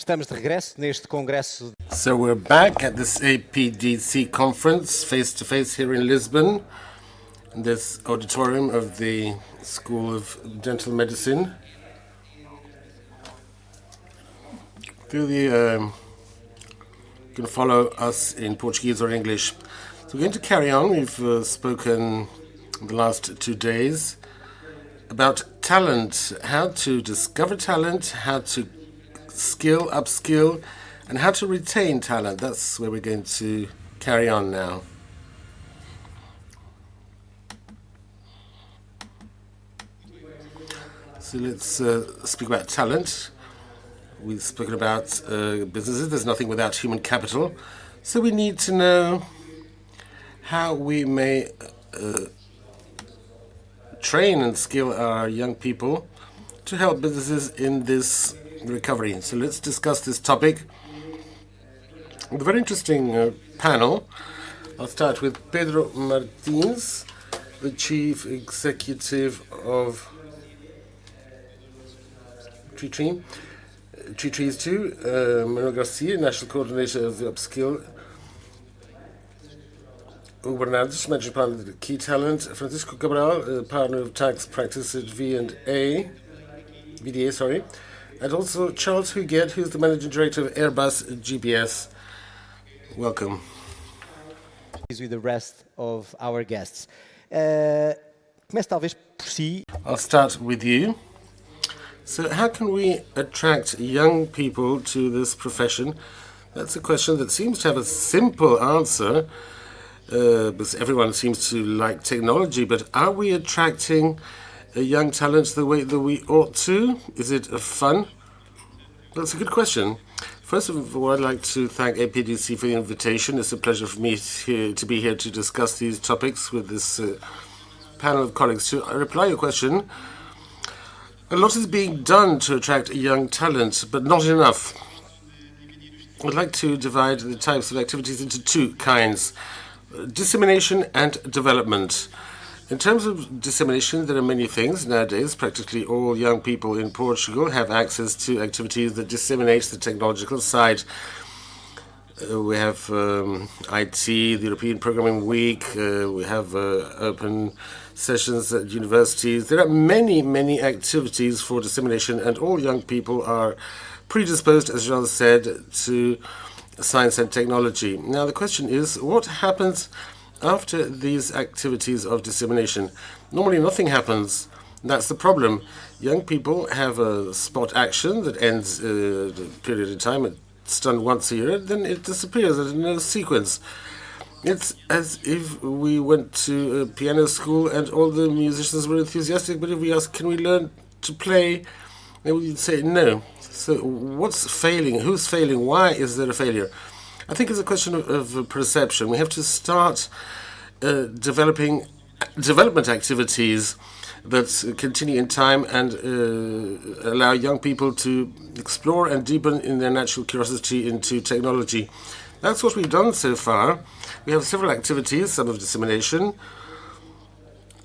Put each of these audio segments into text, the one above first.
Estamos de regresso neste congresso. So we're back at this APDC conference, face-to-face here in Lisbon, in this auditorium of the School of Dental Medicine. You can follow us in Portuguese or English. So we're going to carry on. We've spoken the last 2 days about talent, how to discover talent, how to upskill, and how to retain talent. That's where we're going to carry on now. So let's speak about talent. We've spoken about businesses. There's nothing without human capital. So we need to know how we may train and skill our young people to help businesses in this recovery. So let's discuss this topic. A very interesting panel. I'll start with Pedro Martins, the Chief Executive of Tree Trees 2, Manuel Garcia, National Coordinator of the Upskill, Hugo Bernardes, Managing Partner of Key Talent, Francisco Cabral, Partner of Tax Practice at VDA, and also Charles Huguet, who's the Managing Director of Airbus GBS. Welcome. With the rest of our guests. Comece talvez por si. I'll start with you. So how can we attract young people to this profession? That's a question that seems to have a simple answer, because everyone seems to like technology, but are we attracting young talents the way that we ought to? Is it fun? That's a good question. First of all, I'd like to thank APDC for the invitation. It's a pleasure for me to be here to discuss these topics with this panel of colleagues. To reply to your question, a lot is being done to attract young talent, but not enough. I'd like to divide the types of activities into 2 kinds: dissemination and development. In terms of dissemination, there are many things. Nowadays, practically all young people in Portugal have access to activities that disseminate the technological side. We have IT, the European Programming Week, we have open sessions at universities. There are many, many activities for dissemination, and all young people are predisposed, as Jean said, to science and technology. Now, the question is, what happens after these activities of dissemination? Normally, nothing happens. That's the problem. Young people have a spot action that ends a period of time. It's done once a year, then it disappears. There's no sequence. It's as if we went to a piano school and all the musicians were enthusiastic, but if we ask, can we learn to play, they would say no. So what's failing? Who's failing? Why is there a failure? I think it's a question of perception. We have to start developing development activities that continue in time and allow young people to explore and deepen in their natural curiosity into technology. That's what we've done so far. We have several activities, some of dissemination.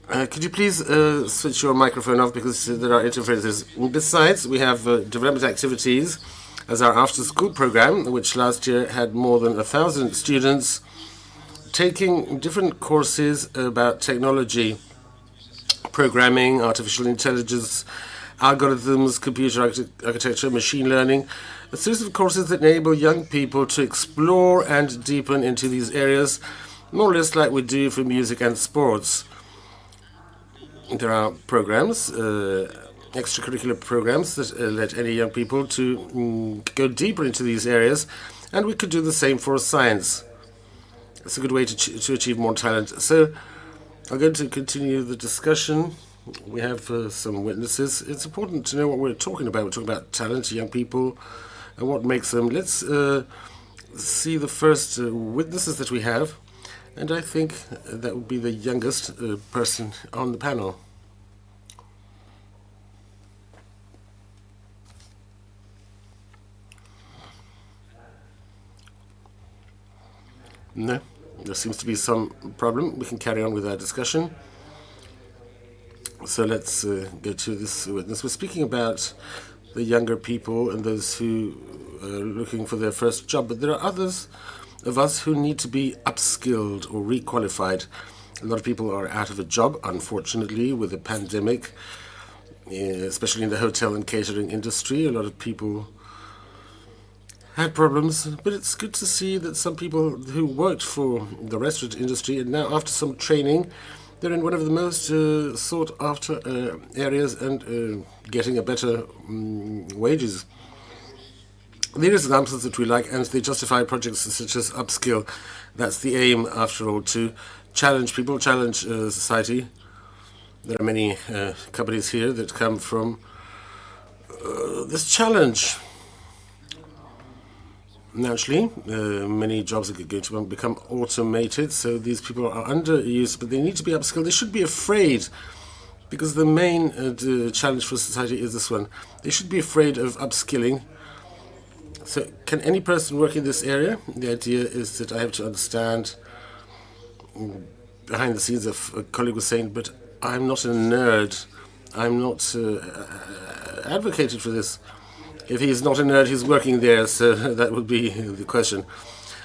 Could you please switch your microphone off because there are interferences. Besides, we have development activities as our after-school program, which last year had more than 1,000 students taking different courses about technology, programming, artificial intelligence, algorithms, computer architecture, machine learning, a series of courses that enable young people to explore and deepen into these areas, more or less like we do for music and sports. There are programs, extracurricular programs that let any young people to go deeper into these areas, and we could do the same for science. It's a good way to achieve more talent. So I'm going to continue the discussion. We have some witnesses. It's important to know what we're talking about. We're talking about talent, young people, and what makes them. Let's see the first witnesses that we have, and I think that would be the youngest person on the panel. No, there seems to be some problem. We can carry on with our discussion. So let's go to this witness. We're speaking about the younger people and those who are looking for their first job. But there are others of us who need to be upskilled or requalified. A lot of people are out of a job, unfortunately, with the pandemic, especially in the hotel and catering industry. A lot of people had problems, but it's good to see that some people who worked for the restaurant industry and now, after some training, they're in one of the most sought after areas and getting a better wages. There are examples that we like, and they justify projects such as Upskill. That's the aim, after all, to challenge people, challenge society. There are many companies here that come from this challenge. Naturally, many jobs are going to become automated, so these people are underused, but they need to be upskilled. They should be afraid, because the main challenge for society is this one. They should be afraid of upskilling. So can any person work in this area? The idea is that I have to understand behind the scenes. A colleague was saying, but I'm not a nerd. I'm not advocated for this. If he's not a nerd, he's working there, so that would be the question.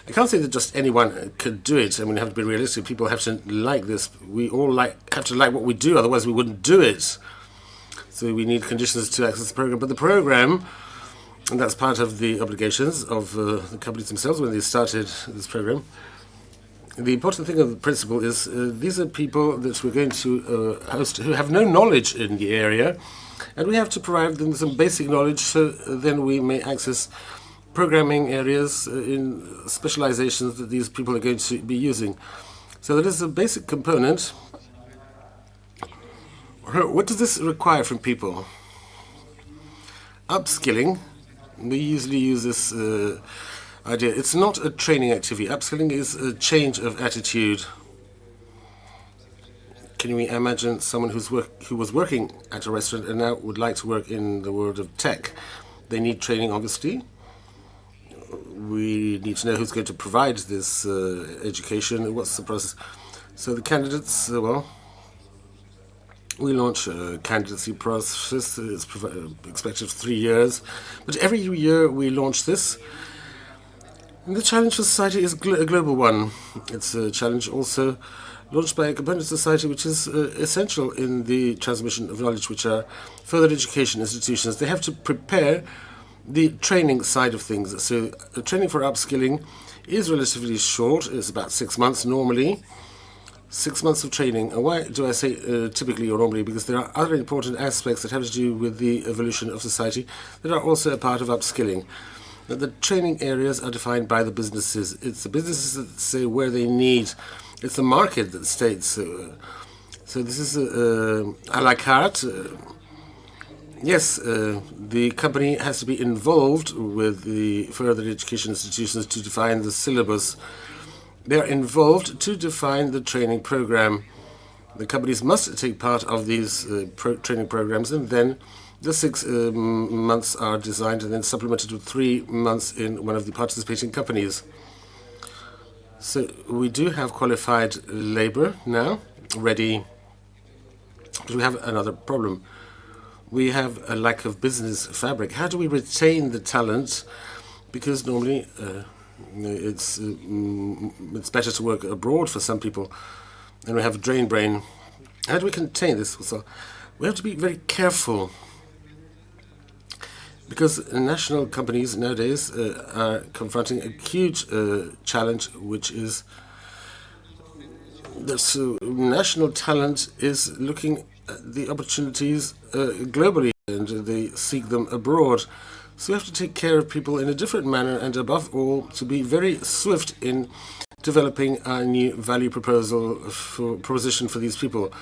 I can't say that just anyone could do it. I mean, you have to be realistic. People have to like this. We all have to like what we do, otherwise we wouldn't do it. So we need conditions to access the program. But the program, and that's part of the obligations of the companies themselves when they started this program. The important thing of the principle is these are people that we're going to host who have no knowledge in the area, and we have to provide them some basic knowledge so then we may access programming areas in specializations that these people are going to be using. So that is a basic component. What does this require from people? Upskilling. We usually use this idea. It's not a training activity. Upskilling is a change of attitude. Can we imagine someone who was working at a restaurant and now would like to work in the world of tech? They need training, obviously. We need to know who's going to provide this education. What's the process? So the candidates, we launch a candidacy process. It's expected 3 years. But every year we launch this. And the challenge for society is a global one. It's a challenge also launched by a component of society which is essential in the transmission of knowledge, which are further education institutions. They have to prepare the training side of things. So training for upskilling is relatively short. It's about 6 months normally. 6 months of training. And why do I say typically or normally? Because there are other important aspects that have to do with the evolution of society that are also a part of upskilling. Now, the training areas are defined by the businesses. It's the businesses that say where they need. It's the market that states. So this is a la carte. Yes, the company has to be involved with the further education institutions to define the syllabus. They are involved to define the training program. The companies must take part of these training programs, and then the 6 months are designed and then supplemented with 3 months in one of the participating companies. So we do have qualified labor now ready, but we have another problem. We have a lack of business fabric. How do we retain the talent? Because normally it's better to work abroad for some people, and we have drain brain. How do we contain this? So we have to be very careful, because national companies nowadays are confronting a huge challenge, which is that national talent is looking at the opportunities globally, and they seek them abroad. So we have to take care of people in a different manner, and above all, to be very swift in developing a new value proposition for these people.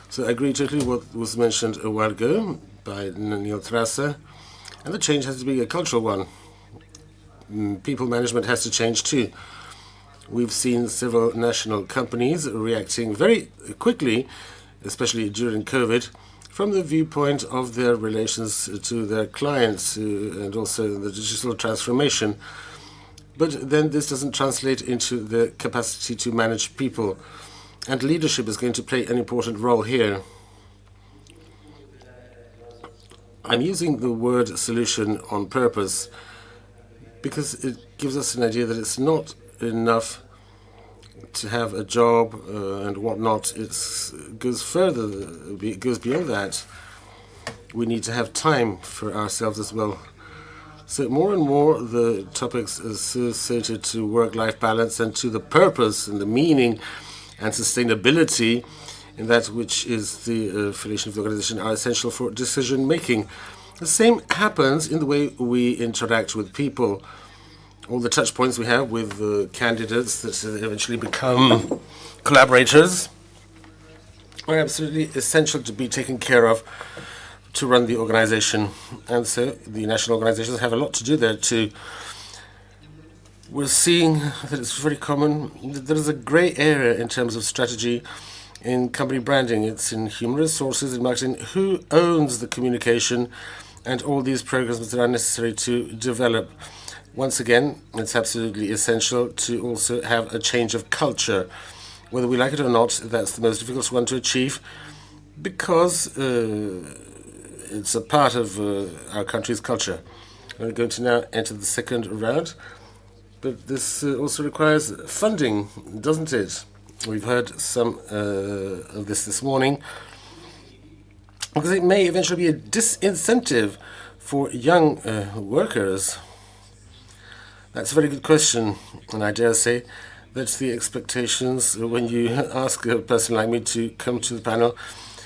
So I agree totally what was mentioned a while ago by Neil Trasser. And the change has to be a cultural one. People management has to change too. We've seen several national companies reacting very quickly, especially during COVID, from the viewpoint of their relations to their clients and also the digital transformation. But then this doesn't translate into the capacity to manage people. And leadership is going to play an important role here. I'm using the word solution on purpose because it gives us an idea that it's not enough to have a job and whatnot. It goes further, it goes beyond that. We need to have time for ourselves as well. So more and more the topics associated to work-life balance and to the purpose and the meaning and sustainability in that which is the affiliation of the organization are essential for decision-making. The same happens in the way we interact with people. All the touch points we have with the candidates that eventually become collaborators are absolutely essential to be taken care of to run the organization. And so the national organizations have a lot to do there too. We're seeing that it's very common that there is a gray area in terms of strategy in company branding. It's in human resources, in marketing. Who owns the communication and all these programs that are necessary to develop? Once again, it's absolutely essential to also have a change of culture. Whether we like it or not, that's the most difficult one to achieve because it's a part of our country's culture. We're going to now enter the second round, but this also requires funding, doesn't it? We've heard some of this morning, because it may eventually be a disincentive for young workers. That's a very good question, and I dare say that the expectations when you ask a person like me to come to the panel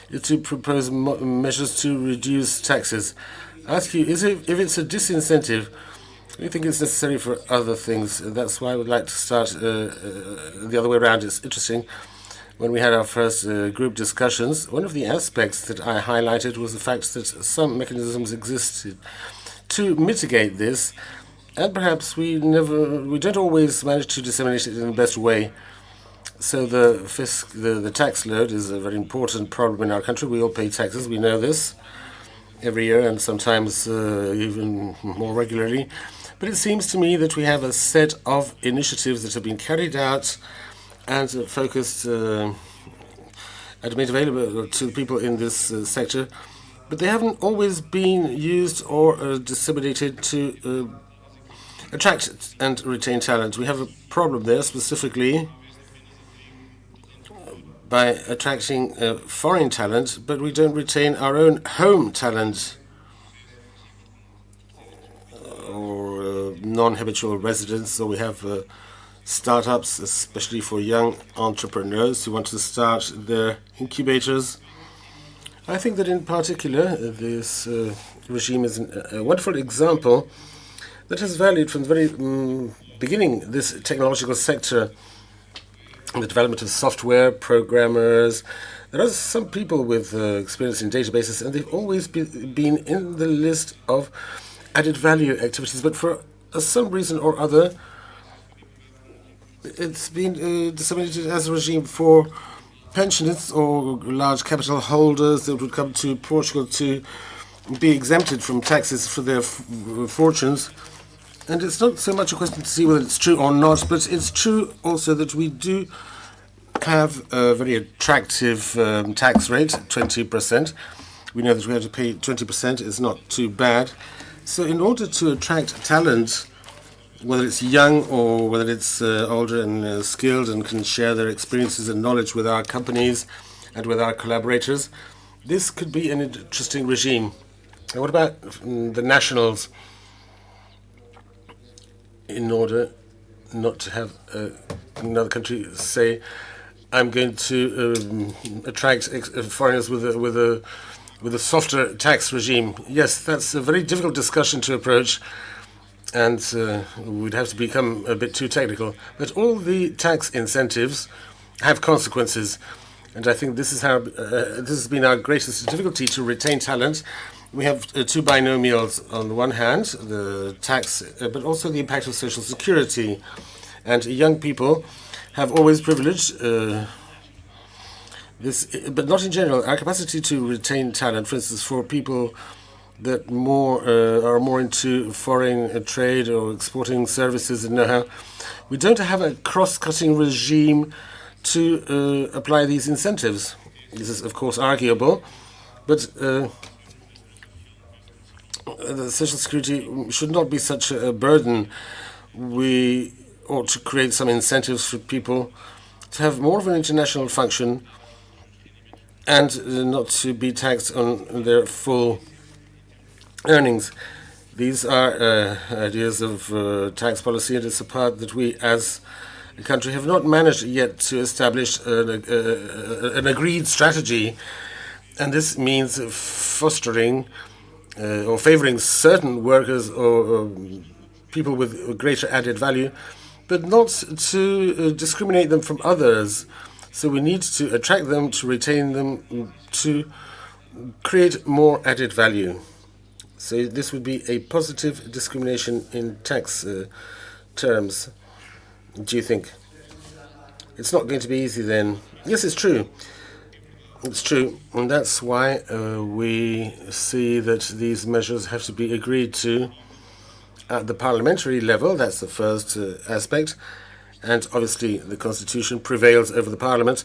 is to propose measures to reduce taxes. I ask you, if it's a disincentive, do you think it's necessary for other things? That's why I would like to start the other way around. It's interesting. When we had our first group discussions, one of the aspects that I highlighted was the fact that some mechanisms existed to mitigate this. And perhaps we don't always manage to disseminate it in the best way. So the tax load is a very important problem in our country. We all pay taxes. We know this every year and sometimes even more regularly. But it seems to me that we have a set of initiatives that have been carried out and focused and made available to people in this sector. But they haven't always been used or disseminated to attract and retain talent. We have a problem there specifically by attracting foreign talent, but we don't retain our own home talent or non-habitual residents. So we have startups, especially for young entrepreneurs who want to start their incubators. I think that in particular this regime is a wonderful example that has valued from the very beginning this technological sector, the development of software, programmers. There are some people with experience in databases, and they've always been in the list of added value activities. But for some reason or other, it's been disseminated as a regime for pensioners or large capital holders that would come to Portugal to be exempted from taxes for their fortunes. And it's not so much a question to see whether it's true or not, but it's true also that we do have a very attractive tax rate, 20%. We know that we have to pay 20%. It's not too bad. So in order to attract talent, whether it's young or whether it's older and skilled and can share their experiences and knowledge with our companies and with our collaborators, this could be an interesting regime. And what about the nationals? In order not to have another country say, I'm going to attract foreigners with a softer tax regime. Yes, that's a very difficult discussion to approach, and we'd have to become a bit too technical. But all the tax incentives have consequences, and I think this is how this has been our greatest difficulty to retain talent. We have two binomials on the one hand, the tax, but also the impact of social security. And young people have always privileged this, but not in general. Our capacity to retain talent, for instance, for people that are more into foreign trade or exporting services and know-how, we don't have a cross-cutting regime to apply these incentives. This is, of course, arguable, but the social security should not be such a burden. We ought to create some incentives for people to have more of an international function and not to be taxed on their full earnings. These are ideas of tax policy, and it's a part that we as a country have not managed yet to establish an agreed strategy. And this means fostering or favoring certain workers or people with greater added value, but not to discriminate them from others. So we need to attract them, to retain them, to create more added value. So this would be a positive discrimination in tax terms. Do you think? It's not going to be easy then. Yes, it's true. It's true. And that's why we see that these measures have to be agreed to at the parliamentary level. That's the first aspect. And obviously the constitution prevails over the parliament.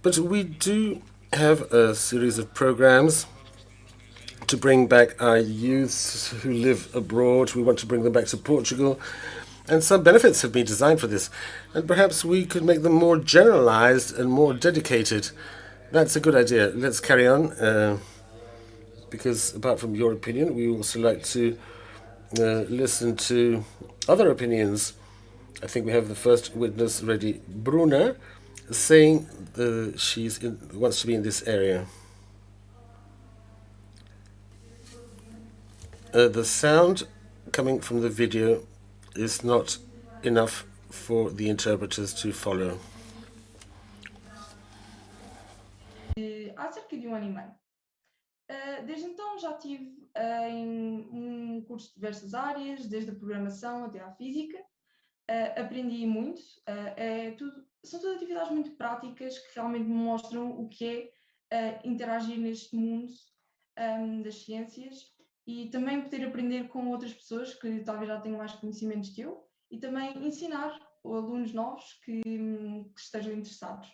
But we do have a series of programs to bring back our youths who live abroad. We want to bring them back to Portugal. And some benefits have been designed for this. And perhaps we could make them more generalized and more dedicated. That's a good idea. Let's carry on. Because apart from your opinion, we also like to listen to other opinions. I think we have the first witness ready. Bruna saying she wants to be in this area. The sound coming from the video is not enough for the interpreters to follow. Há cerca de 1 ano e meio. Desde então já estive em cursos de diversas áreas, desde a programação até à física. Aprendi muito. São todas atividades muito práticas que realmente me mostram o que é interagir neste mundo das ciências e também poder aprender com outras pessoas que talvez já tenham mais conhecimentos que eu e também ensinar alunos novos que estejam interessados.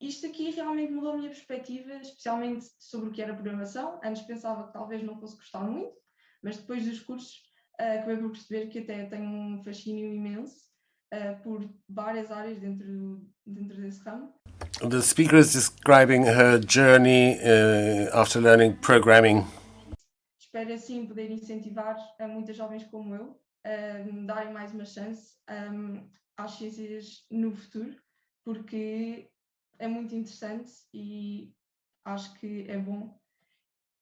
Isto aqui realmente mudou a minha perspectiva, especialmente sobre o que era programação. Antes pensava que talvez não fosse gostar muito, mas depois dos cursos acabei por perceber que até tenho um fascínio imenso por várias áreas dentro desse ramo. The speaker is describing her journey after learning programming. Espero assim poder incentivar muitas jovens como eu a darem mais uma chance às ciências no futuro, porque é muito interessante e acho que é bom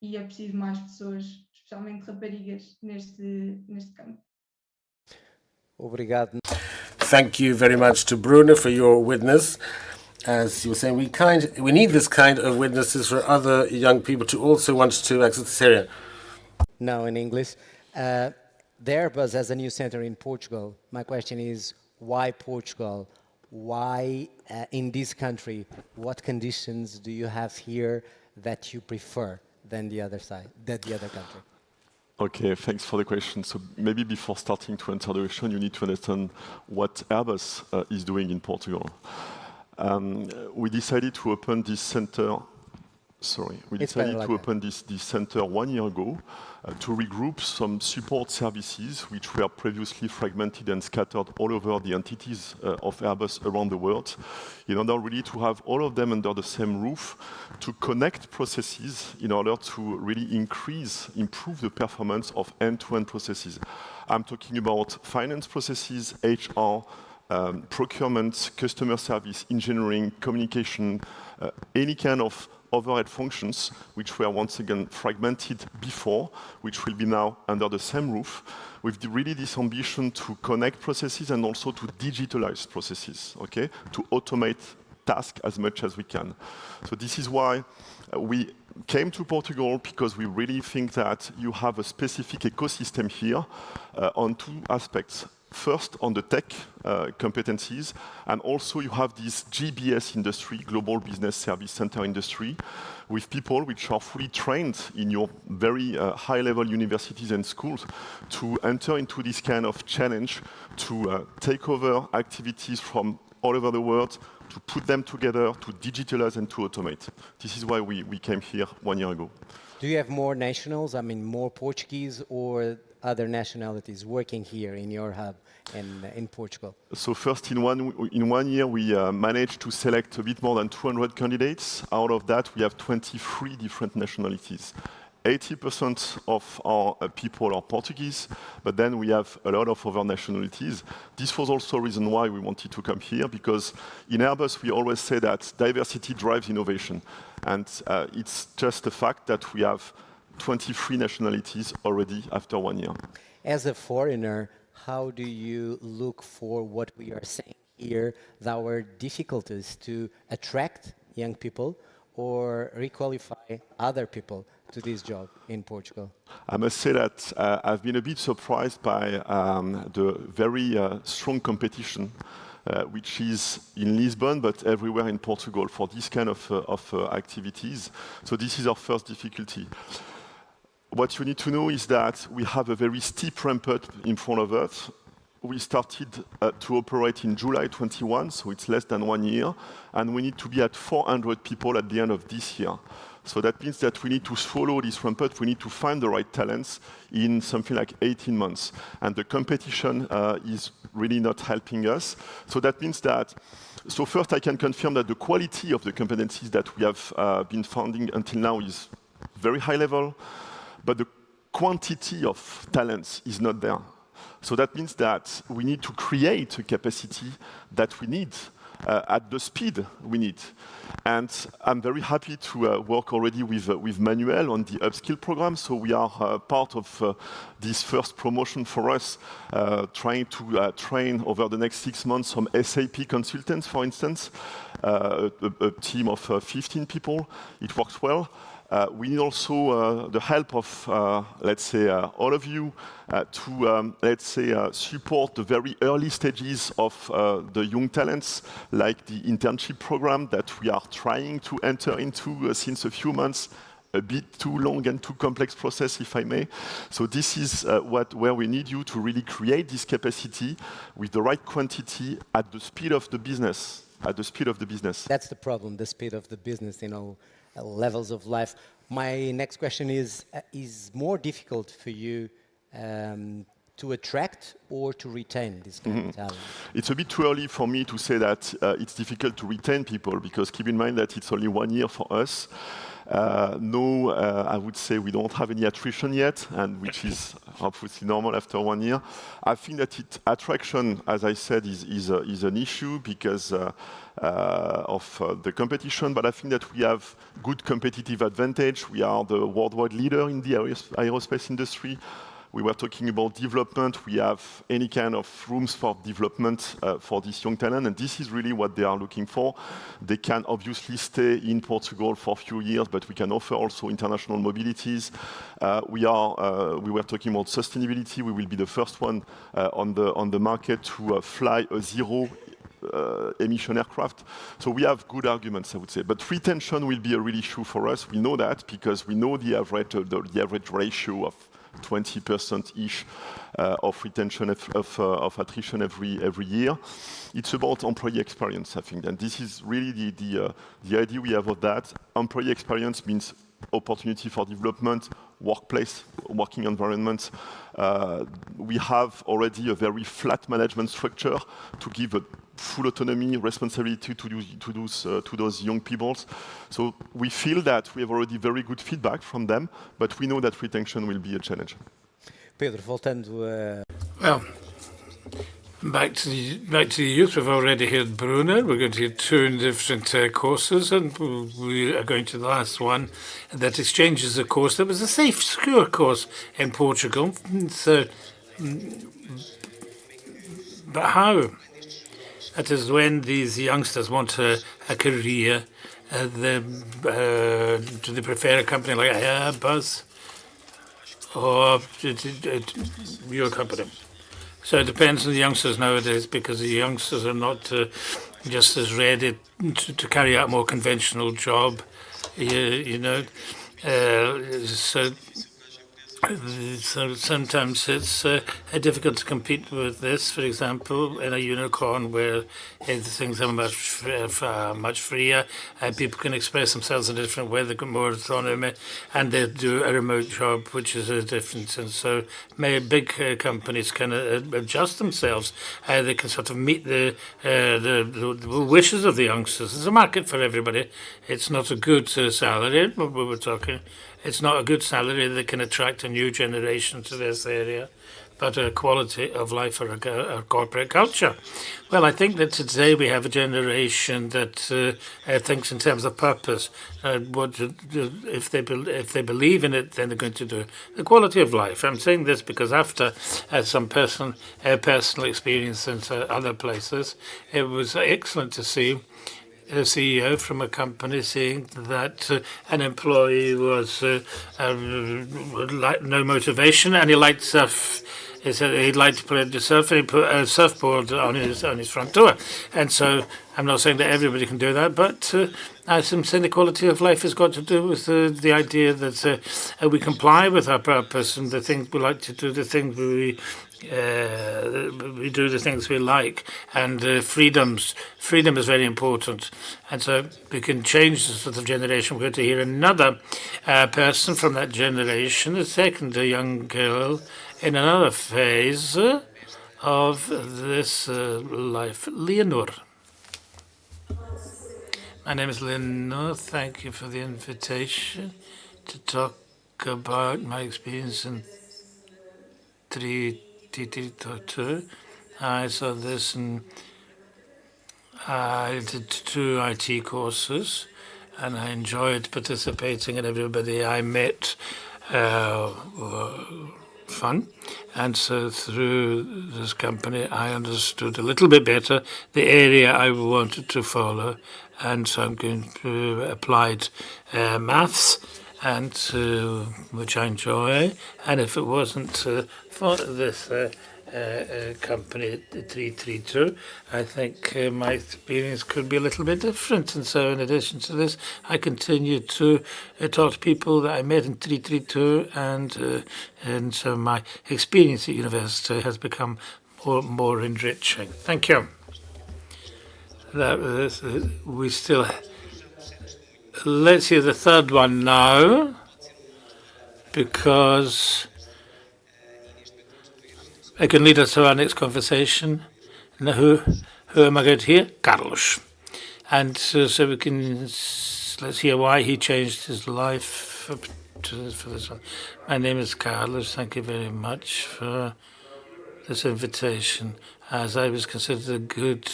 e é preciso mais pessoas, especialmente raparigas, neste campo. Obrigado. Thank you very much to Bruna for your witness. As you were saying, we need this kind of witnesses for other young people to also want to access this area. Now in English. The Airbus has a new center in Portugal. My question is, why Portugal? Why in this country? What conditions do you have here that you prefer than the other country? Okay, thanks for the question. So maybe before starting to answer the question, you need to understand what Airbus is doing in Portugal. We decided to open this center. Open this center 1 year ago to regroup some support services which were previously fragmented and scattered all over the entities of Airbus around the world, in order really to have all of them under the same roof, to connect processes in order to really improve the performance of end-to-end processes. I'm talking about finance processes, HR, procurement, customer service, engineering, communication, any kind of overhead functions which were once again fragmented before, which will be now under the same roof, with really this ambition to connect processes and also to digitalize processes, okay? To automate tasks as much as we can. So this is why we came to Portugal, because we really think that you have a specific ecosystem here on two aspects. First, on the tech competencies, and also you have this GBS industry, Global Business Service Center industry, with people which are fully trained in your very high-level universities and schools to enter into this kind of challenge, to take over activities from all over the world, to put them together, to digitalize and to automate. This is why we came here 1 year ago. Do you have more nationals, I mean more Portuguese or other nationalities working here in your hub in Portugal? So first, in one year, we managed to select a bit more than 200 candidates. Out of that, we have 23 different nationalities. 80% of our people are Portuguese, but then we have a lot of other nationalities. This was also a reason why we wanted to come here, because in Airbus, we always say that diversity drives innovation. And it's just a fact that we have 23 nationalities already after 1 year. As a foreigner, how do you look for what we are saying here, our difficulties to attract young people or requalify other people to this job in Portugal? I must say that I've been a bit surprised by the very strong competition, which is in Lisbon, but everywhere in Portugal for this kind of activities. So this is our first difficulty. What you need to know is that we have a very steep ramp-up in front of us. We started to operate in July 21, so it's less than 1 year, and we need to be at 400 people at the end of this year. So that means that we need to follow this ramp-up, we need to find the right talents in something like 18 months. And the competition is really not helping us. So that means that, so first I can confirm that the quality of the competencies that we have been finding until now is very high level, but the quantity of talents is not there. So that means that we need to create a capacity that we need at the speed we need. And I'm very happy to work already with Manuel on the Upskill program. So we are part of this first promotion for us, trying to train over the next 6 months some SAP consultants, for instance, a team of 15 people. It works well. We need also the help of, let's say, all of you to, let's say, support the very early stages of the young talents, like the internship program that we are trying to enter into since a few months. A bit too long and too complex process, if I may. So this is where we need you to really create this capacity with the right quantity at the speed of the business. At the speed of the business. That's the problem, the speed of the business, you know, levels of life. My next question is more difficult for you to attract or to retain this kind of talent? It's a bit too early for me to say that it's difficult to retain people, because keep in mind that it's only 1 year for us. No, I would say we don't have any attrition yet, and which is obviously normal after 1 year. I think that attraction, as I said, is an issue because of the competition, but I think that we have good competitive advantage. We are the worldwide leader in the aerospace industry. We were talking about development. We have any kind of rooms for development for this young talent, and this is really what they are looking for. They can obviously stay in Portugal for a few years, but we can offer also international mobilities. We were talking about sustainability. We will be the first one on the market to fly a zero emission aircraft. So we have good arguments, I would say. But retention will be a real issue for us. We know that because we know the average ratio of 20%-ish of retention of attrition every year. It's about employee experience, I think, and this is really the idea we have of that. Employee experience means opportunity for development, workplace, working environment. We have already a very flat management structure to give a full autonomy, responsibility to those young people. So we feel that we have already very good feedback from them, but we know that retention will be a challenge. Pedro, voltando a... Well, back to the youth, we've already heard Bruno. We're going to hear 2 different courses, and we are going to the last one that exchanges a course that was a safe, secure course in Portugal. So, but how? That is when these youngsters want a career, do they prefer a company like Airbus or your company? So it depends on the youngsters nowadays, because the youngsters are not just as ready to carry out a more conventional job, you know. So So sometimes it's difficult to compete with this. For example, in a unicorn where things are much freer, people can express themselves in a different way. They've got more autonomy, and they do a remote job, which is a difference. And so, big companies can adjust themselves. They can sort of meet the wishes of the youngsters. There's a market for everybody. It's not a good salary. We were talking. It's not a good salary that can attract a new generation to this area, but a quality of life or a corporate culture. Well, I think that today we have a generation that thinks in terms of purpose. If they believe in it, then they're going to do the quality of life. I'm saying this because after some personal experience in other places, it was excellent to see a CEO from a company saying that an employee was no motivation and he liked surf. He said he'd like to play the surf and he put a surfboard on his front door. And so I'm not saying that everybody can do that, but I'm saying the quality of life has got to do with the idea that we comply with our purpose and the things we like to do, the things we do the things we like, and freedom is very important, and so we can change the sort of generation. We're going to hear another person from that generation, a second young girl in another phase of this life. Leonor. My name is Leonor. Thank you for the invitation to talk about my experience in 3T2. I saw this and I did 2 IT courses and I enjoyed participating, and everybody I met were fun. And so through this company I understood a little bit better the area I wanted to follow, and so I'm going to applied maths, and which I enjoy. And if it wasn't for this company 332, I think my experience could be a little bit different. And so in addition to this, I continue to talk to people that I met in 332, and so my experience at university has become more enriching. Thank you. We still... Let's hear the third one now, because it can lead us to our next conversation. Now, who am I going to hear? Carlos. And so we can, let's hear why he changed his life for this one. My name is Carlos. Thank you very much for this invitation. As I was considered a good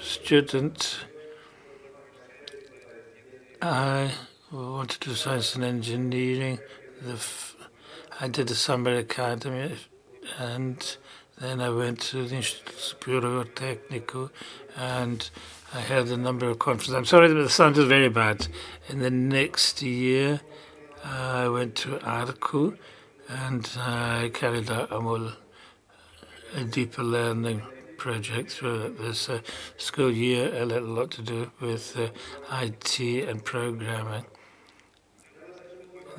student, I wanted to do science and engineering. I did the summer academy, and then I went to the Instituto Superior Técnico, and I held a number of conferences. I'm sorry, the sound is very bad. In the next year, I went to Arco, and I carried out a deeper learning project through this school year. It had a lot to do with IT and programming.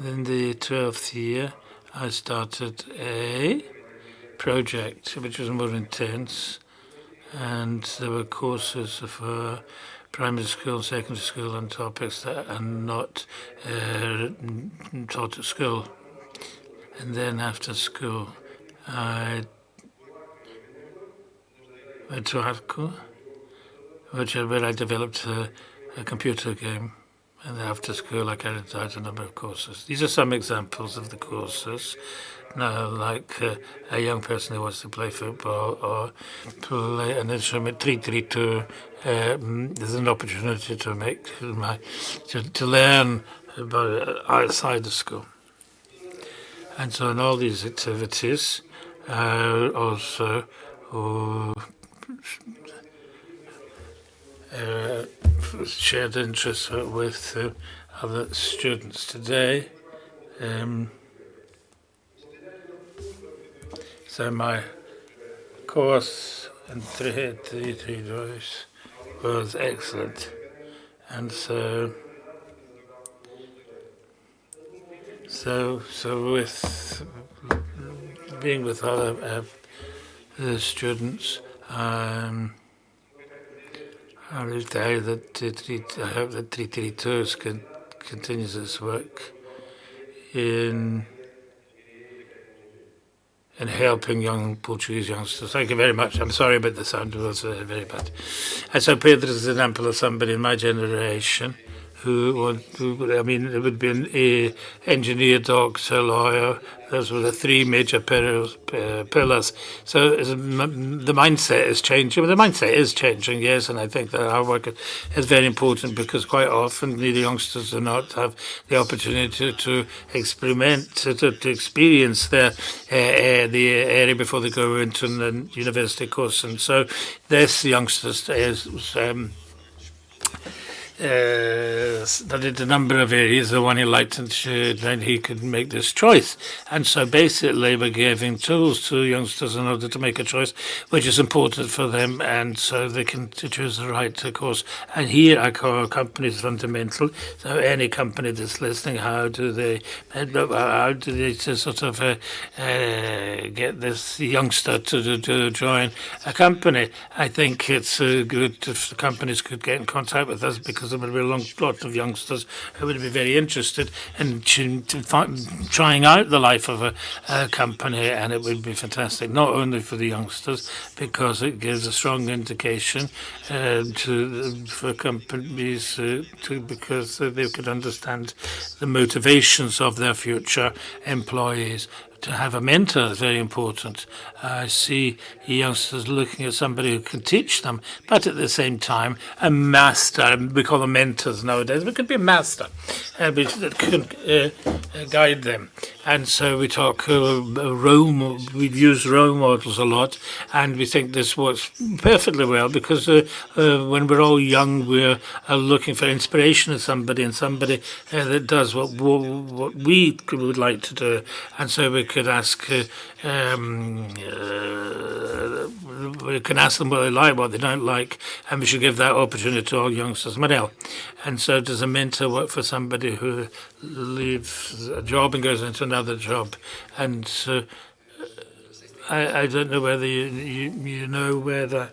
In the 12th year, I started a project which was more intense, and there were courses for primary school, secondary school on topics that are not taught at school. And then after school, I went to Arco, where I developed a computer game. And after school, I carried out a number of courses. These are some examples of the courses. Now, like a young person who wants to play football or play an instrument, 332, there's an opportunity to learn about outside the school. And so in all these activities, also shared interests with other students today. So my course in 332 was excellent, and so So with being with other students, I will tell you that I hope that 332 continues its work in helping young Portuguese youngsters. Thank you very much. I'm sorry about the sound, it was very bad. And so Pedro is an example of somebody in my generation who I mean, it would be an engineer, doctor, lawyer. Those were the three major pillars. So the mindset is changing. Well, the mindset is changing, yes, and I think that our work is very important because quite often the youngsters do not have the opportunity to experiment, to experience the area before they go into the university course. And so this youngsters is studied a number of areas, the one he liked, and then he could make this choice. And so basically we're giving tools to youngsters in order to make a choice which is important for them, and so they can choose the right course. And here our company is fundamental. So any company that's listening, how do they sort of get this youngster to join a company? I think it's good if the companies could get in contact with us, because there would be a lot of youngsters who would be very interested in trying out the life of a company, and it would be fantastic, not only for the youngsters, because it gives a strong indication for companies because they could understand the motivations of their future employees. To have a mentor is very important. I see youngsters looking at somebody who can teach them, but at the same time, a master. We call them mentors nowadays. It could be a master that can guide them. And so we talk we use role models a lot, and we think this works perfectly well because when we're all young, we're looking for inspiration in somebody, and somebody that does what we would like to do. And so we could ask we can ask them what they like, what they don't like, and we should give that opportunity to all youngsters. Manel. And so does a mentor work for somebody who leaves a job and goes into another job? And I don't know whether you know whether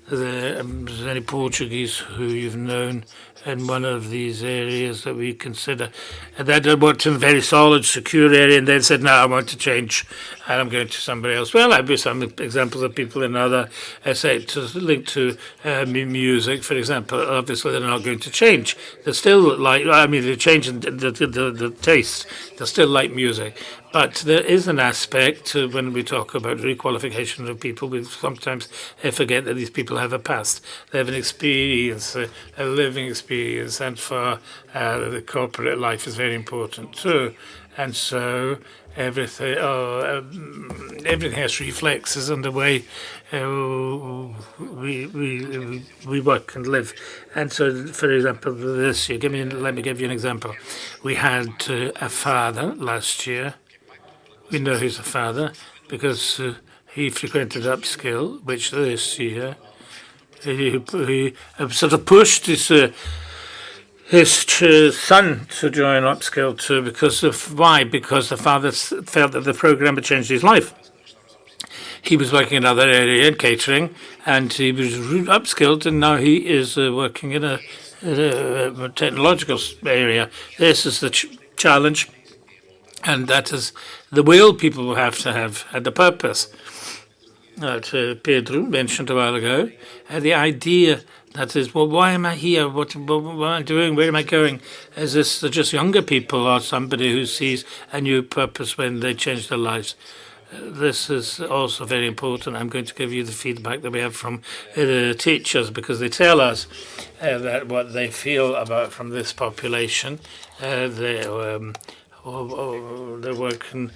there's any Portuguese who you've known in one of these areas that we consider, and that worked in a very solid, secure area, and then said, no, I want to change, and I'm going to somebody else. Well, I've some examples of people in other sectors linked to music, for example. Obviously, they're not going to change. They're still they're changing the taste. They still like music. But there is an aspect when we talk about requalification of people, we sometimes forget that these people have a past. They have an experience, a living experience, and for the corporate life is very important too. And so everything has reflexes on the way we work and live. And so, for example, this year, let me give you an example. We had a father last year. We know he's a father because he frequented Upskill, which this year he sort of pushed his son to join Upskill too. Why? Because the father felt that the program had changed his life. He was working in another area in catering, and he was upskilled, and now he is working in a technological area. This is the challenge. And that is the will people will have to have, and the purpose that Pedro mentioned a while ago. The idea that is, well, why am I here? What am I doing? Where am I going? Is this just younger people or somebody who sees a new purpose when they change their lives? This is also very important. I'm going to give you the feedback that we have from the teachers, because they tell us that what they feel about from this population. They work in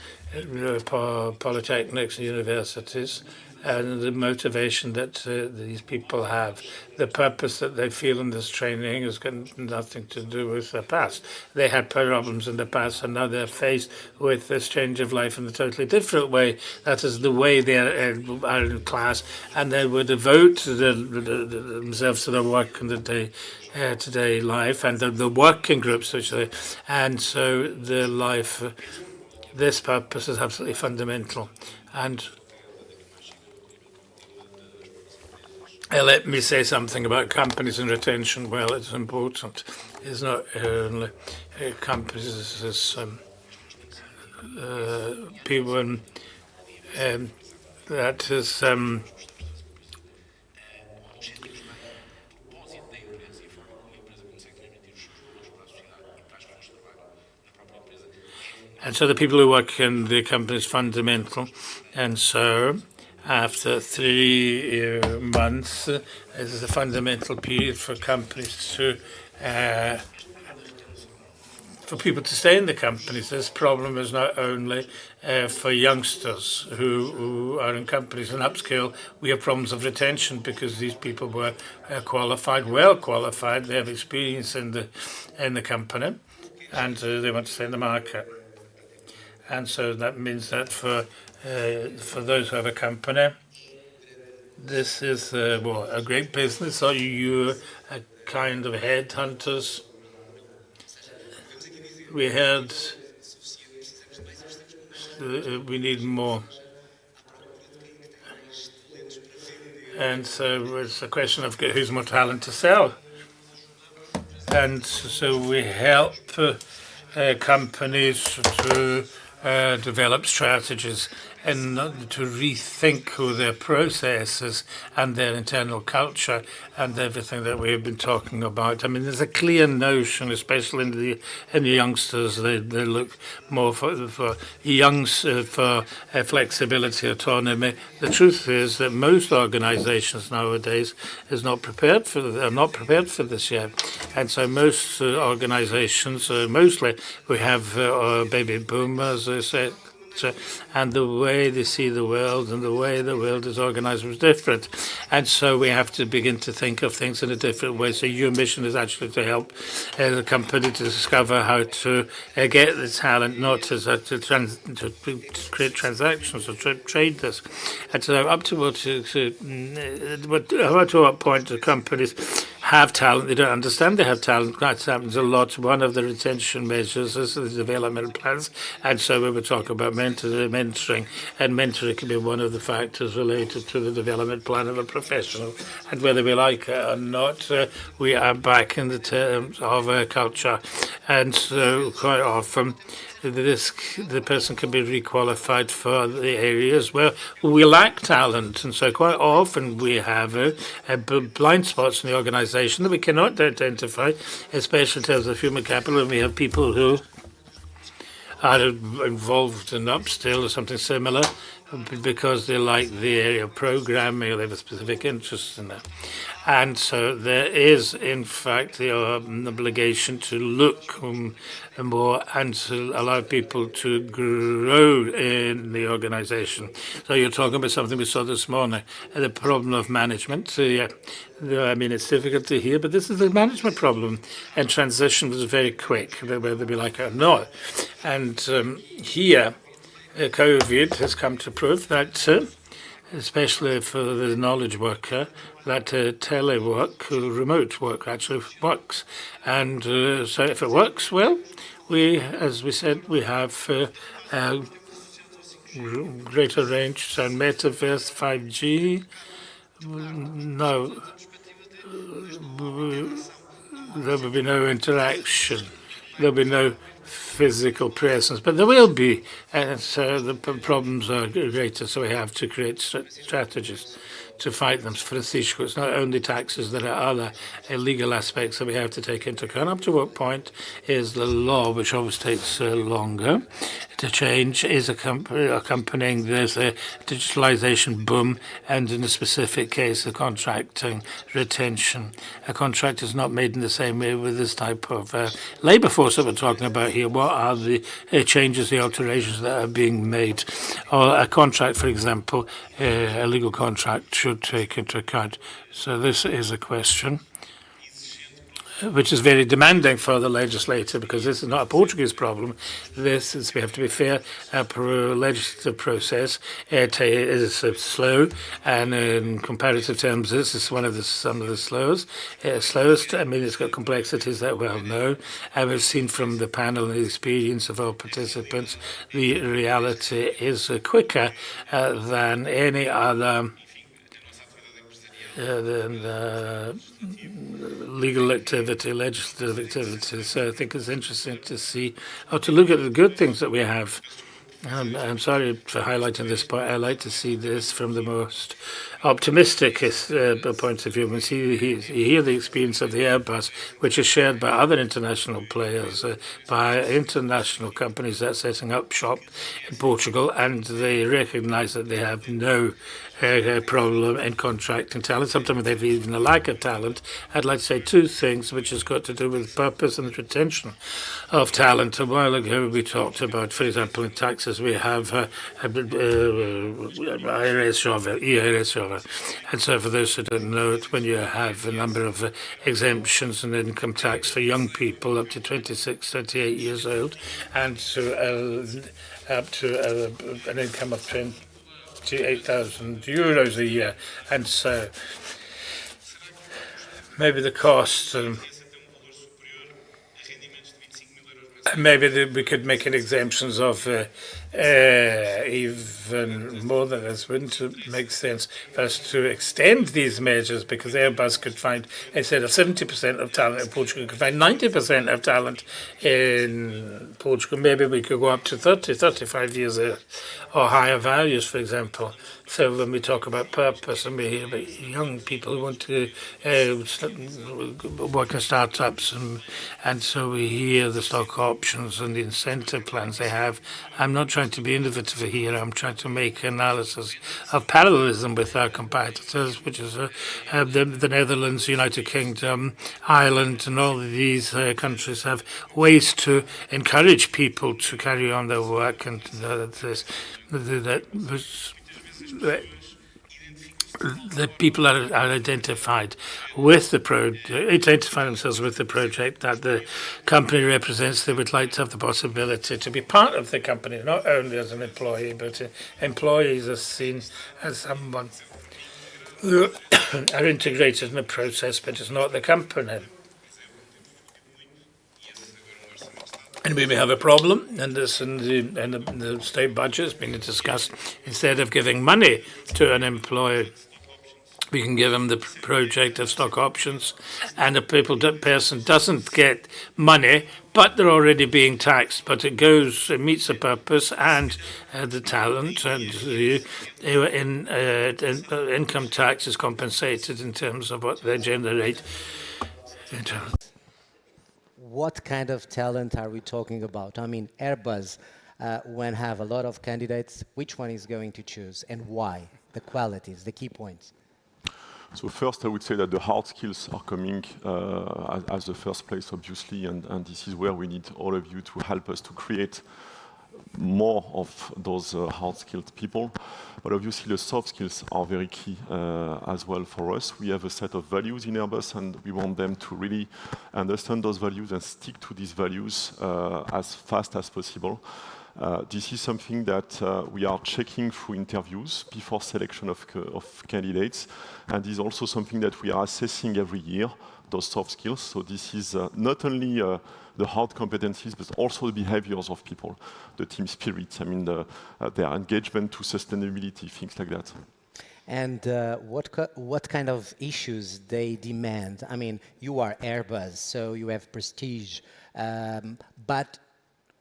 polytechnics and universities, and the motivation that these people have. The purpose that they feel in this training has got nothing to do with the past. They had problems in the past, and now they're faced with this change of life in a totally different way. That is the way they are in class, and they would devote themselves to their work in the day-to-day life, and the working groups, which they, and so the life. This purpose is absolutely fundamental, and let me say something about companies and retention. Well, it's important. It's not only companies, it's people, and that is and so the people who work in the company is fundamental, and so after 3 months, this is a fundamental period for companies to, for people to stay in the companies. This problem is not only for youngsters who are in companies. In Upskill, we have problems of retention because these people were qualified, well qualified. They have experience in the company, and they want to stay in the market. And so that means that for those who have a company, this is a great business. Are you a kind of headhunters? We heard we need more. And so it's a question of who's more talent to sell. And so we help companies to develop strategies and to rethink their processes and their internal culture and everything that we have been talking about. I mean, there's a clear notion, especially in the youngsters, they look more for flexibility, autonomy. The truth is that most organizations nowadays are not prepared for this yet. And so most organizations, mostly we have baby boomers, and the way they see the world and the way the world is organized was different. And so we have to begin to think of things in a different way. So your mission is actually to help the company to discover how to get the talent, not to create transactions or trade this. And so up to what point do companies have talent? They don't understand they have talent. That happens a lot. One of the retention measures is the development plans. And so we would talk about mentoring, and mentoring can be one of the factors related to the development plan of a professional. And whether we like it or not, we are back in the terms of culture. And so quite often, the person can be requalified for the areas where we lack talent. And so quite often we have blind spots in the organization that we cannot identify, especially in terms of human capital. And we have people who are involved in Upskill or something similar because they like the area of programming or they have a specific interest in that. And so there is, in fact, the obligation to look more and to allow people to grow in the organization. So you're talking about something we saw this morning, the problem of management. I mean, it's difficult to hear, but this is a management problem. And transition was very quick, whether we like it or not. And here, COVID has come to prove that especially for the knowledge worker, that telework, remote work actually works. And so if it works well, as we said, we have greater range, so metaverse, 5G. No, there will be no interaction. There will be no physical presence, but there will be, and so the problems are greater, so we have to create strategies to fight them. For instance, it's not only taxes, there are other illegal aspects that we have to take into account. Up to what point is the law, which always takes longer to change, is accompanying this digitalization boom, and in a specific case, the contracting retention. A contract is not made in the same way with this type of labor force that we're talking about here. What what are the changes, the alterations that are being made. Or a contract, for example, a legal contract should take into account. So this is a question which is very demanding for the legislator, because this is not a Portuguese problem. This is, we have to be fair, a legislative process. It is slow, and in comparative terms, this is some of the slowest. I mean, it's got complexities that are well known, and we've seen from the panel and the experience of all participants, the reality is quicker than any other legal activity, legislative activity. So I think it's interesting to see, or to look at the good things that we have. I'm sorry for highlighting this point. I like to see this from the most optimistic point of view. We hear the experience of the Airbus, which is shared by other international players, by international companies that are setting up shop in Portugal, and they recognise that they have no problem in contracting talent. Sometimes they have even a lack of talent. I'd like to say two things, which has got to do with purpose and the retention of talent. A while ago, we talked about, for example, in taxes, we have ERS. And so for those who don't know it, when you have a number of exemptions and income tax for young people up to 26, 28 years old, and up to an income of 28,000 euros a year. And so maybe the cost, maybe we could make an exemptions of even more than this. Wouldn't it make sense for us to extend these measures, because Airbus could find, instead of 70% of talent in Portugal, could find 90% of talent in Portugal. Maybe we could go up to 30, 35 years or higher values, for example. So when we talk about purpose, and we hear about young people who want to work in startups, and so we hear the stock options and the incentive plans they have. I'm not trying to be innovative here. I'm trying to make analysis of parallelism with our competitors, which is the Netherlands, United Kingdom, Ireland, and all of these countries have ways to encourage people to carry on their work, and the people are identified with identify themselves with the project that the company represents. They would like to have the possibility to be part of the company, not only as an employee, but employees are seen as someone who are integrated in the process, but it's not the company. And we may have a problem, and this in the state budget has been discussed. Instead of giving money to an employee, we can give them the project of stock options, and a person doesn't get money, but they're already being taxed. But it meets the purpose and the talent, and the income tax is compensated in terms of what they generate. What kind of talent are we talking about? I mean, Airbus, when have a lot of candidates, which one is going to choose and why? The qualities, the key points. So first, I would say that the hard skills are coming as the first place, obviously, and this is where we need all of you to help us to create more of those hard-skilled people. But obviously the soft skills are very key as well for us. We have a set of values in Airbus, and we want them to really understand those values and stick to these values as fast as possible. This is something that we are checking through interviews before selection of candidates, and is also something that we are assessing every year, those soft skills. So this is not only the hard competencies, but also the behaviors of people, the team spirit, I mean, their engagement to sustainability, things like that. And what kind of issues they demand? I mean, you are Airbus, so you have prestige, but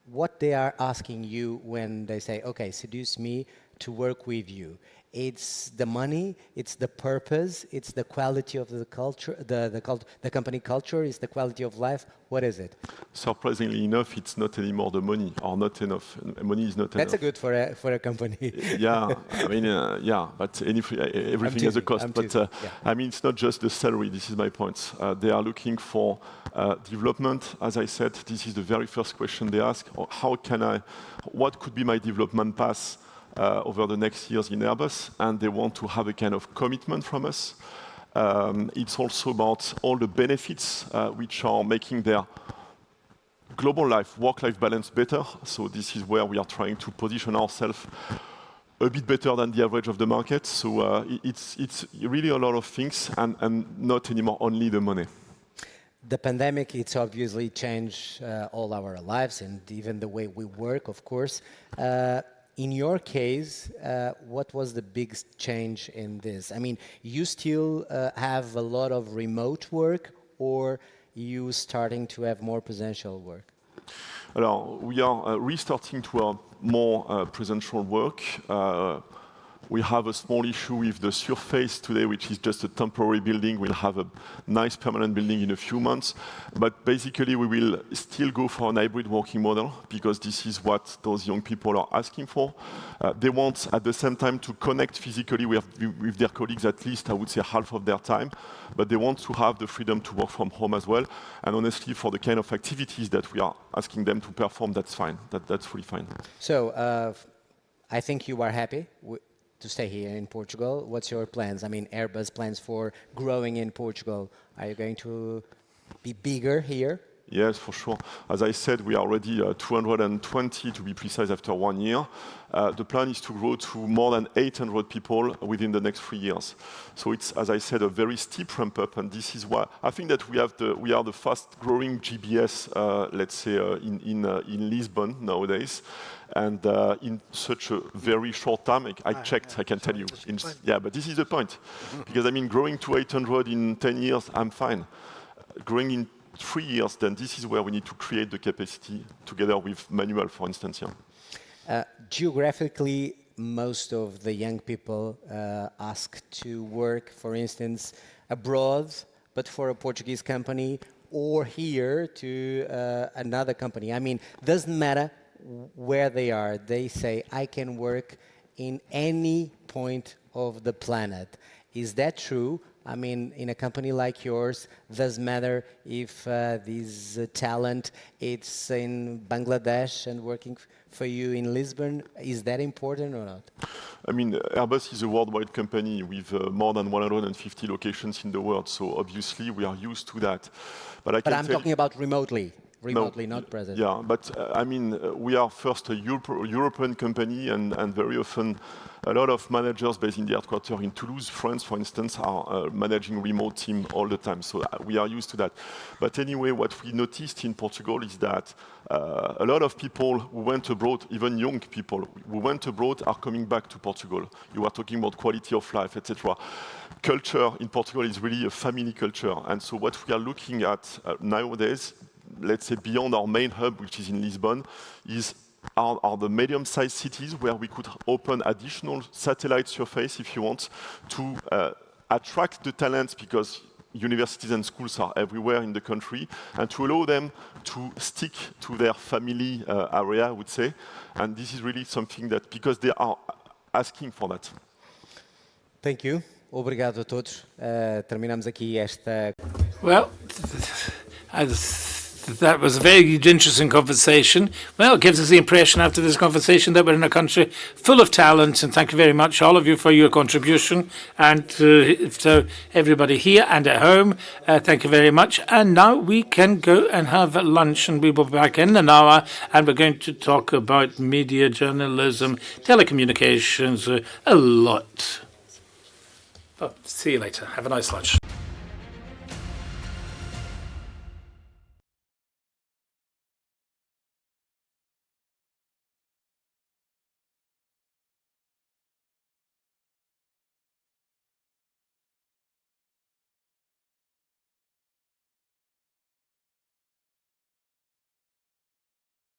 what they are asking you when they say, okay, seduce me, to work with you? It's the money, it's the purpose, it's the quality of the culture, the company culture, it's the quality of life. What is it? Surprisingly enough, it's not anymore the money, or not enough. Money is not That's enough. good for a company. Yeah, I mean, yeah, but everything has a cost. I mean, it's not just the salary. This is my point. They are looking for development. As I said, this is the very first question they ask. What could be my development path over the next years in Airbus? And they want to have a kind of commitment from us. It's also about all the benefits which are making their global life, work-life balance better. So this is where we are trying to position ourselves a bit better than the average of the market. So it's really a lot of things, and not anymore only the money. The pandemic, it's obviously changed all our lives and even the way we work, of course. In your case, what was the biggest change in this? I mean, you still have a lot of remote work, or you starting to have more presential work? Alors, we are restarting to have more presential work. We have a small issue with the surface today, which is just a temporary building. We'll have a nice permanent building in a few months. But basically, we will still go for an hybrid working model, because this is what those young people are asking for. They want, at the same time, to connect physically with their colleagues at least, I would say, half of their time. But they want to have the freedom to work from home as well. And honestly, for the kind of activities that we are asking them to perform, that's fine. That's fully fine. So I think you are happy to stay here in Portugal. What's your plans? I mean, Airbus plans for growing in Portugal. Are you going to be bigger here? Yes, for sure. As I said, we are already 220 to be precise after 1 year. The plan is to grow to more than 800 people within the next 3 years. So it's, as I said, a very steep ramp up, and this is why I think that we are the fast growing GBS, let's say, in Lisbon nowadays. And in such a very short time, I checked, I can tell you. Yeah, but this is the point. Because I mean, growing to 800 in 10 years, I'm fine. Growing in 3 years, then this is where we need to create the capacity together with Manuel, for instance. Yeah. Geographically, most of the young people ask to work, for instance, abroad, but for a Portuguese company, or here to another company. I mean, doesn't matter where they are. They say, I can work in any point of the planet. Is that true? I mean, in a company like yours, doesn't matter if this talent it's in Bangladesh and working for you in Lisbon. Is that important or not? I mean, Airbus is a worldwide company with more than 150 locations in the world. So obviously, we are used to that. But I'm talking about remotely. Remotely, not present. Yeah, but I mean, we are first a European company, and very often a lot of managers based in the headquarters in Toulouse, France, for instance, are managing remote team all the time. So we are used to that. But anyway, what we noticed in Portugal is that a lot of people who went abroad, even young people who went abroad, are coming back to Portugal. You are talking about quality of life, etc. Culture in Portugal is really a family culture. And so what we are looking at nowadays, let's say beyond our main hub, which is in Lisbon, are the medium-sized cities where we could open additional satellite surface, if you want, to attract the talents, because universities and schools are everywhere in the country, and to allow them to stick to their family area, I would say. And this is really something that, because they are asking for that. Thank you. Obrigado a todos. Terminamos aqui esta... Well, that was a very interesting conversation. Well, it gives us the impression after this conversation that we're in a country full of talent, and thank you very much, all of you, for your contribution, and so everybody here and at home, thank you very much. And now we can go and have lunch, and we will be back in an hour, and we're going to talk about media, journalism, telecommunications, a lot. Oh, see you later. Have a nice lunch.